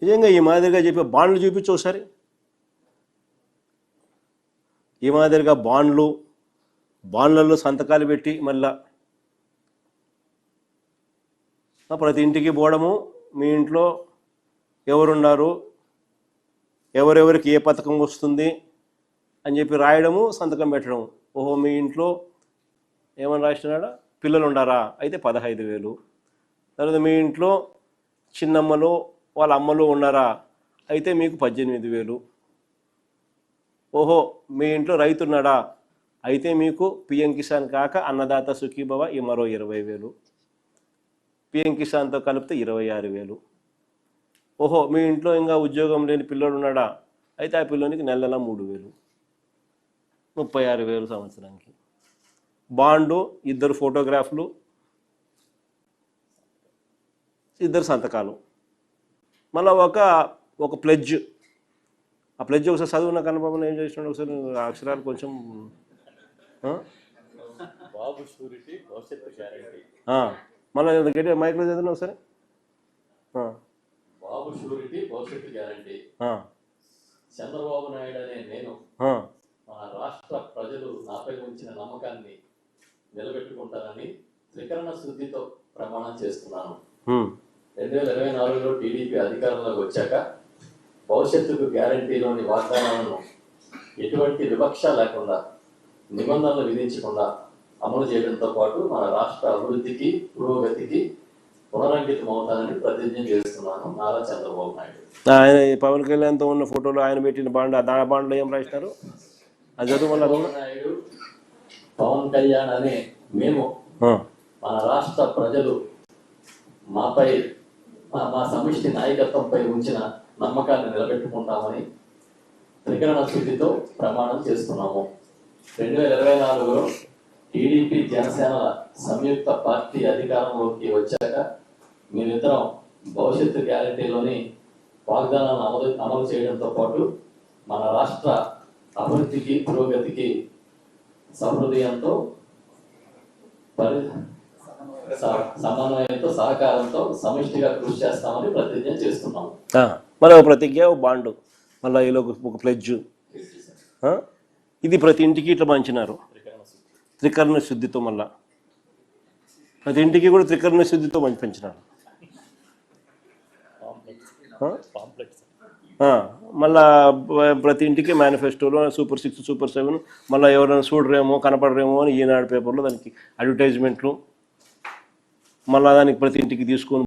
నిజంగా ఈ మాదిరిగా చెప్పి బాండ్లు చూపించు ఒకసారి. ఈ మాదిరిగా బాండ్లలో సంతకాలు పెట్టి మళ్ళా ప్రతి ఇంటికి పోవడము, మీ ఇంట్లో ఎవరున్నారు, ఎవరెవరికి ఏ పథకం వస్తుంది అని చెప్పి రాయడము, సంతకం పెట్టడము. ఓహో మీ ఇంట్లో ఏమని రాసినాడా, పిల్లలు ఉండారా, అయితే 15,000. తర్వాత మీ ఇంట్లో చిన్నమ్మలు వాళ్ళ అమ్మలు ఉన్నారా, అయితే మీకు 18,000. ఓహో మీ ఇంట్లో రైతున్నాడా, అయితే మీకు పిఎం కిసాన్ కాక అన్నదాత సుఖీభవ ఈ మరో 20,000. పిఎం కిసాన్తో కలిపితే 26,000. ఓహో మీ ఇంట్లో ఇంకా ఉద్యోగం లేని పిల్లోడు ఉన్నాడా, అయితే ఆ పిల్లోనికి నెల 3,000, 36,000 సంవత్సరానికి. బాండు, 2 ఫోటోగ్రాఫ్లు, 2 సంతకాలు, మళ్ళీ ఒక ప్లెడ్జ్. ఆ ప్లెడ్జ్ ఒకసారి చదువున్న కనబాబుని ఏం చేసినాడు ఒకసారి, అక్షరాలు కొంచెం. బాబు షూరిటీ భవిష్యత్తు గ్యారంటీ. మళ్ళీ మైక్లో చదివిన ఒకసారి. బాబు షూరిటీ భవిష్యత్తు గ్యారంటీ. చంద్రబాబు నాయుడు అనే నేను మన రాష్ట్ర ప్రజలు నాపై ఉంచిన నమ్మకాన్ని నిలబెట్టుకుంటానని త్రికరణ శుద్ధితో ప్రమాణం చేస్తున్నాను. 2024లో టీడీపీ అధికారంలోకి వచ్చాక భవిష్యత్తుకు గ్యారంటీలోని వాగ్దానాలను ఎటువంటి వివక్ష లేకుండా, నిబంధనలు విధించకుండా అమలు చేయడంతో పాటు మన రాష్ట్ర అభివృద్ధికి, పురోగతికి పునరంకితం అవుతానని ప్రతిజ్ఞ చేస్తున్నాను. నారా చంద్రబాబు నాయుడు. ఆయన పవన్ కళ్యాణ్తో ఉన్న ఫోటోలో ఆయన పెట్టిన బాండ్, ఆ బాండ్లో ఏం రాసినారు అది చదువు. నాయుడు, పవన్ కళ్యాణ్ అనే మేము మన రాష్ట్ర ప్రజలు మాపై మా సమిష్టి నాయకత్వంపై ఉంచిన నమ్మకాన్ని నిలబెట్టుకుంటామని త్రికరణ శుద్ధితో ప్రమాణం చేస్తున్నాము. 2024లో టీడీపీ జనసేనల సంయుక్త పార్టీ అధికారంలోకి వచ్చాక మేమిద్దరం భవిష్యత్తు గ్యారంటీలోని వాగ్దానాలను అమలు చేయడంతో పాటు మన రాష్ట్ర అభివృద్ధికి, పురోగతికి సహృదయంతో, సమన్వయంతో, సహకారంతో సమిష్టిగా కృషి చేస్తామని ప్రతిజ్ఞ చేస్తున్నాము. మళ్ళీ ఒక ప్రతిజ్ఞ, ఒక బాండు, మళ్ళీ ఇలా ఒక ప్లెడ్జ్. ఇది ప్రతి ఇంటికి ఇట్లా పంచినారు త్రికరణ శుద్ధితో. మళ్ళా ప్రతి ఇంటికి కూడా త్రికరణ శుద్ధితో పంచినారు. మళ్ళా ప్రతి ఇంటికి మేనిఫెస్టోలో సూపర్ 6, సూపర్ 7, మళ్ళీ ఎవరైనా చూడరేమో కనపడరేమో అని ఈనాడు పేపర్లో దానికి అడ్వర్టైజ్మెంట్లు, మళ్ళీ దానికి ప్రతి ఇంటికి తీసుకొని